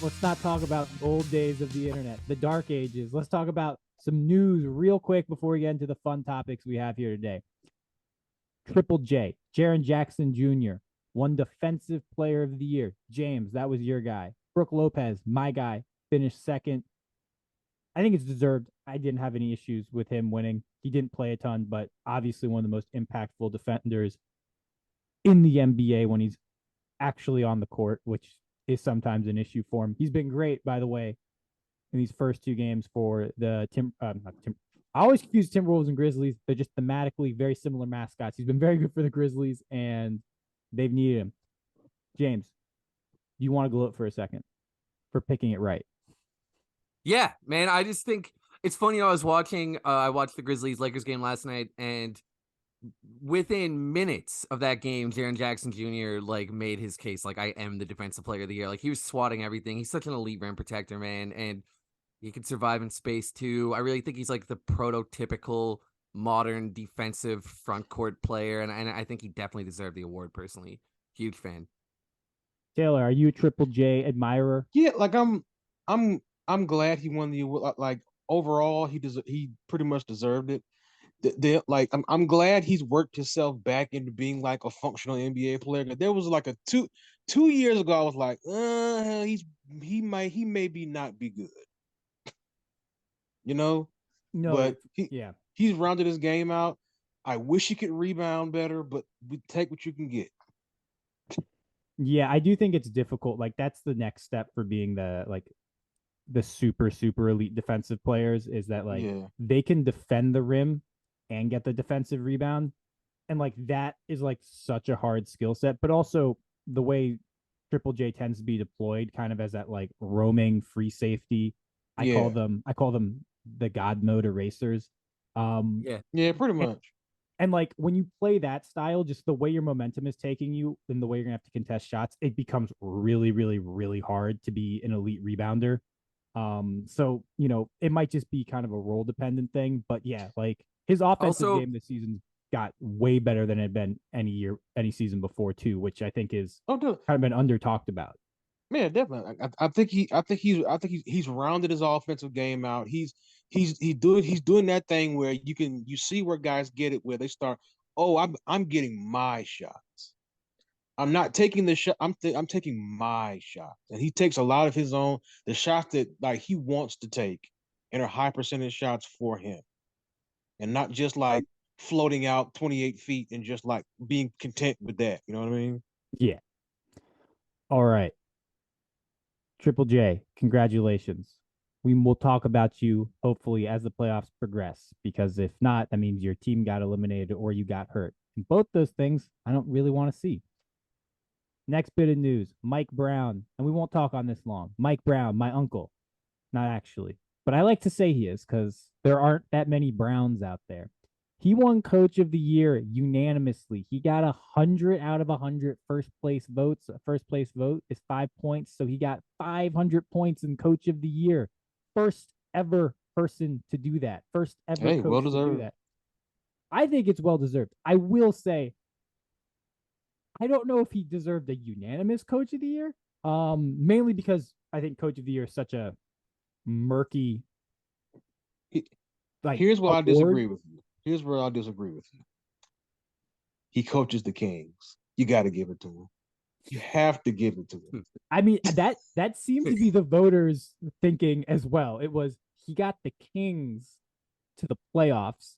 Let's not talk about the old days of the internet, the dark ages. Let's talk about some news real quick before we get into the fun topics we have here today. Triple J, Jaren Jackson Jr., won Defensive Player of the Year. James, that was your guy. Brooke Lopez, my guy, finished second. I think it's deserved. I didn't have any issues with him winning. He didn't play a ton, but obviously one of the most impactful defenders in the NBA when he's actually on the court, which is sometimes an issue for him. He's been great, by the way, in these first two games for the I always confuse Timberwolves and Grizzlies. They're just thematically very similar mascots. He's been very good for the Grizzlies, and they've needed him. James, do you want to gloat for a second for picking it right? Yeah, man. I just think it's funny. I watched the Grizzlies-Lakers game last night, and within minutes of that game, Jaren Jackson Jr. made his case. I am the defensive player of the year. He was swatting everything. He's such an elite rim protector, man, and he can survive in space too. I really think he's the prototypical modern defensive front court player, and I think he definitely deserved the award personally. Huge fan. Taylor, are you a Triple J admirer? Yeah, I'm glad he won the award. Overall, he pretty much deserved it. I'm glad he's worked himself back into being a functional NBA player. There was a two years ago, I was like, he maybe not be good. No, but he's rounded his game out. I wish he could rebound better, but we take what you can get. Yeah, I do think it's difficult. That's the next step for being the super elite defensive players is that they can defend the rim and get the defensive rebound, and that is such a hard skill set. But also the way Triple J tends to be deployed, kind of as that roaming free safety. I call them the God mode erasers. Pretty much. And when you play that style, just the way your momentum is taking you and the way you're gonna have to contest shots, it becomes really, really, really hard to be an elite rebounder. So it might just be kind of a role dependent thing, but his offensive game this season got way better than it had been any season before too, which I think is kind of been under talked about. Man, definitely. I think he's rounded his offensive game out. He's doing that thing where you see where guys get it, where they start, I'm getting my shots. I'm not taking the shot. I'm taking my shots, and he takes a lot of his own, the shots that he wants to take, and are high percentage shots for him, and not just floating out 28 feet and just being content with that. You know what I mean? Yeah. All right. Triple J, congratulations. We will talk about you hopefully as the playoffs progress, because if not, that means your team got eliminated or you got hurt. And both those things I don't really want to see. Next bit of news, Mike Brown, and we won't talk on this long. Mike Brown, my uncle, not actually, but I like to say he is because there aren't that many Browns out there. He won Coach of the Year unanimously. He got 100 out of 100 first place votes. A first place vote is 5 points, so he got 500 points in Coach of the Year. First ever person to do that. First ever coach to do that. I think it's well deserved. I will say, I don't know if he deserved a unanimous Coach of the Year, mainly because I think Coach of the Year is such a murky. Here's where I disagree with you. He coaches the Kings. You got to give it to him. You have to give it to him. I mean, that seemed to be the voters' thinking as well. It was, he got the Kings to the playoffs.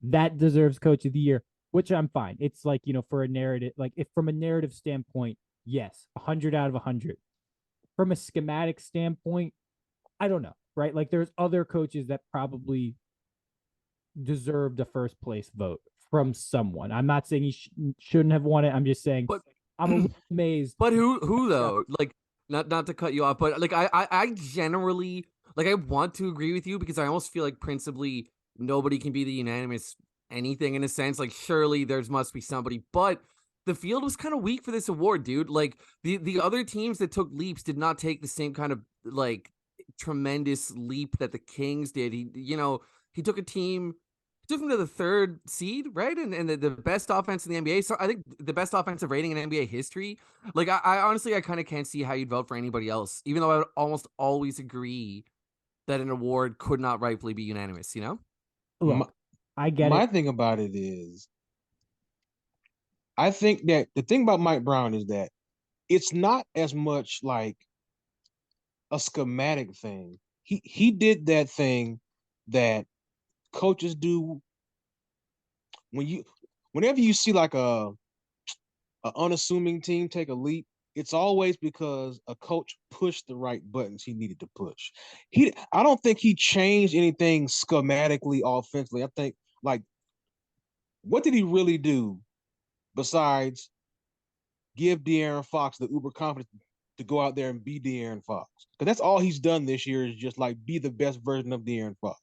That deserves Coach of the Year, which I'm fine. It's for a narrative, if from a narrative standpoint, yes, 100 out of 100. From a schematic standpoint, I don't know, right? There's other coaches that probably deserved a first place vote from someone. I'm not saying he shouldn't have won it. I'm just saying, I'm amazed. But who though? Not to cut you off, but I generally I want to agree with you, because I almost feel principally nobody can be the unanimous anything in a sense. Surely must be somebody, but the field was kind of weak for this award, dude. The other teams that took leaps did not take the same kind of tremendous leap that the Kings did. He took a team took them to the 3rd seed, right? And the best offense in the NBA. So I think the best offensive rating in NBA history. Like I honestly, I kind of can't see how you'd vote for anybody else, even though I would almost always agree that an award could not rightfully be unanimous, you know? My, Look, I get my it. thing about it is, I think that the thing about Mike Brown is that it's not as much like a schematic thing. He did that thing that coaches do whenever you see like a unassuming team take a leap, it's always because a coach pushed the right buttons he needed to push. I don't think he changed anything schematically offensively. I think like what did he really do besides give De'Aaron Fox the uber confidence to go out there and be De'Aaron Fox? Because that's all he's done this year is just like be the best version of De'Aaron Fox.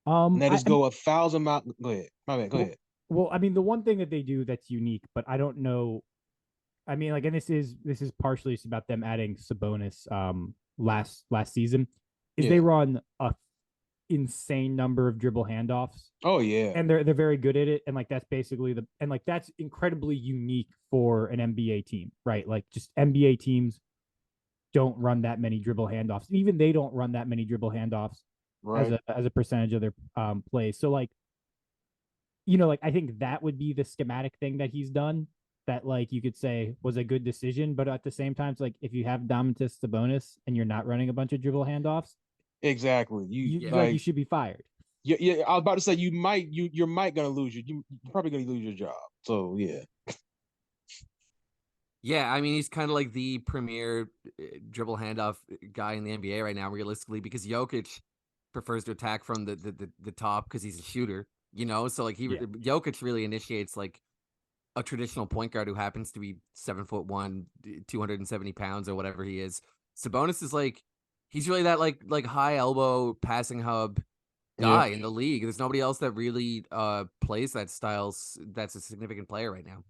And that I is go 1,000 miles. Go ahead. My bad. Go ahead. well, I mean, the one thing that they do that's unique, but I don't know. I mean, like, and this is partially just about them adding Sabonis last season, is they Yeah. run a insane number of dribble handoffs, Oh yeah. and they're very good at it, and like that's basically that's incredibly unique for an NBA team, right? Like just NBA teams don't run that many dribble handoffs. Even they don't run that many dribble handoffs Right. as a percentage of their plays. So like like I think that would be the schematic thing that he's done that like you could say was a good decision, but at the same time, it's like if you have Domantas Sabonis and you're not running a bunch of dribble handoffs, Exactly. You you Yeah. like you like should be fired. yeah. I was about to say you're might gonna lose you're probably gonna lose your job. So yeah. Yeah, I mean he's kind of like the premier dribble handoff guy in the NBA right now, realistically, because Jokic prefers to attack from the top because he's a shooter, you know. So like Yeah. Jokic really initiates like a traditional point guard who happens to be 7'1", 270 pounds or whatever he is. Sabonis is like he's really that like high elbow passing hub Yeah. guy in the league. There's nobody else that really plays that styles that's a significant player right now.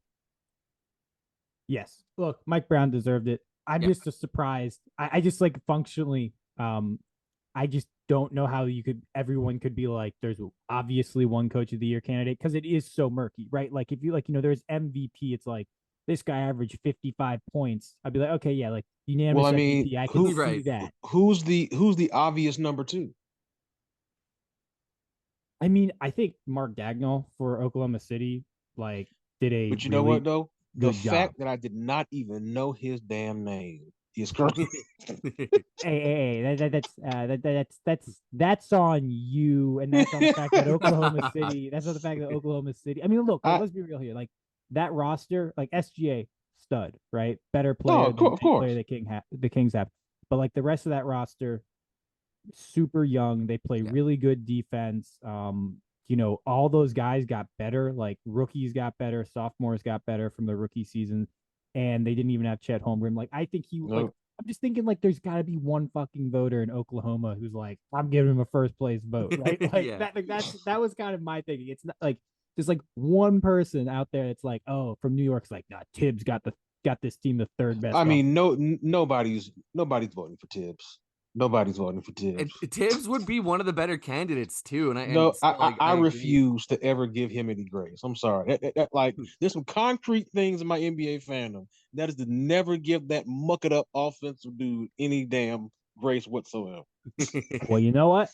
Yes. Look, Mike Brown deserved it. I'm Yeah. just surprised. I just like functionally, I just don't know how everyone could be like, there's obviously one coach of the year candidate because it is so murky, right? Like if you like, there's MVP, it's like this guy averaged 55 points. I'd be like, okay, yeah, like Well, unanimous I mean, MVP. I can see Right. that. who's the obvious number two? I mean, I think Mark Dagnall for Oklahoma City, like, did a But you know what really though? The good job. fact that I did not even know his damn name is crazy. Hey, that's on you, and that's on the fact that Oklahoma City. That's on the fact that Oklahoma City. I mean, look, like I let's be real here. Like that roster, like SGA stud, right? Better no, player than of any player course. the Kings have. But like the rest of that roster, super young. They play Yeah. really good defense. All those guys got better. Like rookies got better, sophomores got better from the rookie season, and they didn't even have Chet Holmgren. Like I think No. I'm just thinking like there's got to be one fucking voter in Oklahoma who's like I'm giving him a first place vote, right? Like Yeah. that. Like that was kind of my thinking. It's not like there's like one person out there. It's like from New York's like nah, Tibbs got this team the third best I off. mean, nobody's voting for Tibbs. Nobody's voting for Tibbs. Tibbs would be one of the better candidates too, and No, still, like I I agree. refuse to ever give him any grace. I'm sorry. Like there's some concrete things in my NBA fandom that is to never give that muck it up offensive dude any damn grace whatsoever. Well, you know what?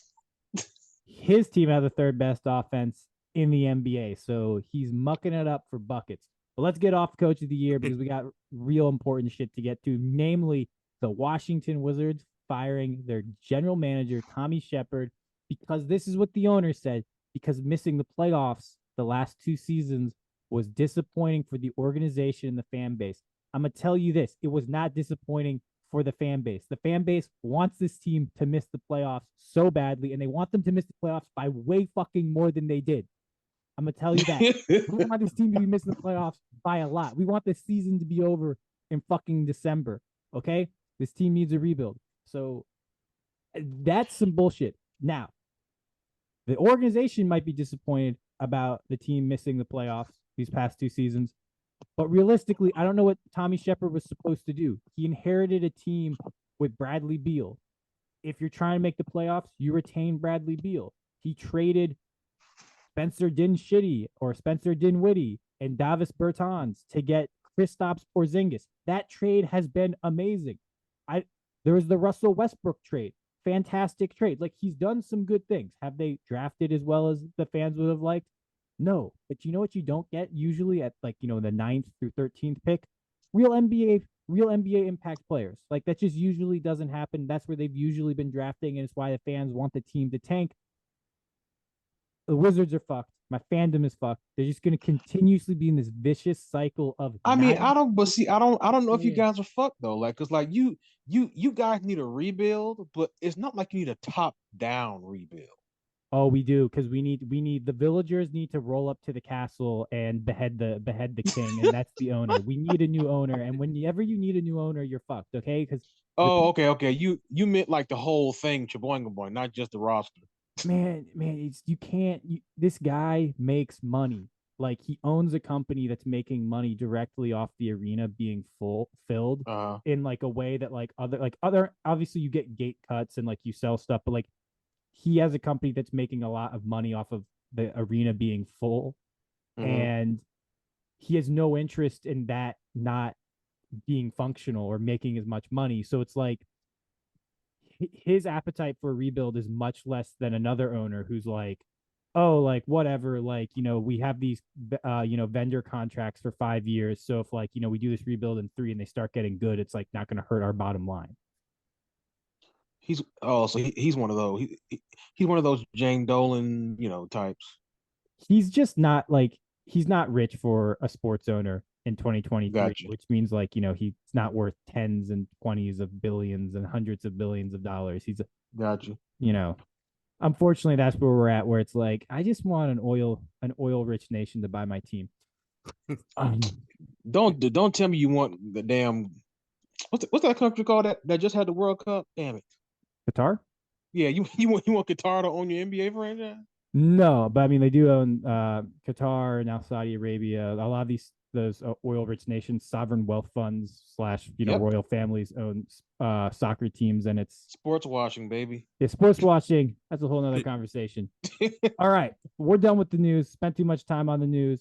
His team had the third best offense in the NBA, so he's mucking it up for buckets. But let's get off Coach of the Year because we got real important shit to get to, namely the Washington Wizards firing their general manager, Tommy Sheppard, because this is what the owner said, because missing the playoffs the last 2 seasons was disappointing for the organization and the fan base. I'm going to tell you this, it was not disappointing for the fan base. The fan base wants this team to miss the playoffs so badly, and they want them to miss the playoffs by way fucking more than they did. I'm gonna tell you that. We want this team to be missing the playoffs by a lot. We want this season to be over in fucking December. Okay? This team needs a rebuild. So that's some bullshit. Now, the organization might be disappointed about the team missing the playoffs these past 2 seasons. But realistically, I don't know what Tommy Sheppard was supposed to do. He inherited a team with Bradley Beal. If you're trying to make the playoffs, you retain Bradley Beal. He traded Spencer Dinwiddie or Spencer Dinwiddie and Davis Bertans to get Kristaps Porzingis. That trade has been amazing. There was the Russell Westbrook trade. Fantastic trade. Like, he's done some good things. Have they drafted as well as the fans would have liked? No. But you know what you don't get usually at, like, the 9th through 13th pick? Real NBA impact players. Like, that just usually doesn't happen. That's where they've usually been drafting, and it's why the fans want the team to tank. The Wizards are fucked. My fandom is fucked. They're just going to continuously be in this vicious cycle of. I mean, I don't, but see, I don't know if you Yeah. guys are fucked though. Like, cause like you guys need a rebuild, but it's not like you need a top down rebuild. Oh, we do, because we need the villagers need to roll up to the castle and behead the king, and that's the owner. We need a new owner, and whenever you need a new owner, you're fucked. Okay, because Oh, okay. You meant like the whole thing, Chaboinga boy, not just the roster. man, you can't. This guy makes money. Like, he owns a company that's making money directly off the arena being filled Uh, in like a way that like other obviously you get gate cuts and like you sell stuff, but like he has a company that's making a lot of money off of the arena being full, mhm. and he has no interest in that not being functional or making as much money. So it's like his appetite for a rebuild is much less than another owner who's like, oh, like whatever, like, we have these vendor contracts for 5 years, so if, like, we do this rebuild in 3 and they start getting good, it's like not going to hurt our bottom line. He's one of those. He's one of those Jane Dolan, types. He's just not like, he's not rich for a sports owner in 2023, Gotcha. which means, like, he's not worth tens and twenties of billions and hundreds of billions of dollars. Gotcha. you know Unfortunately, that's where we're at, where it's like, I just want an oil rich nation to buy my team. um, Don't tell me you want the damn what's that country called that just had the World Cup? Damn it. Qatar. Yeah, you want Qatar to own your NBA franchise? No, but I mean, they do own Qatar, now Saudi Arabia. A lot of those oil rich nations, sovereign wealth funds slash Yep. royal families own soccer teams, and Sports washing, baby. sports watching. That's a whole nother conversation. All right, we're done with the news. Spent too much time on the news.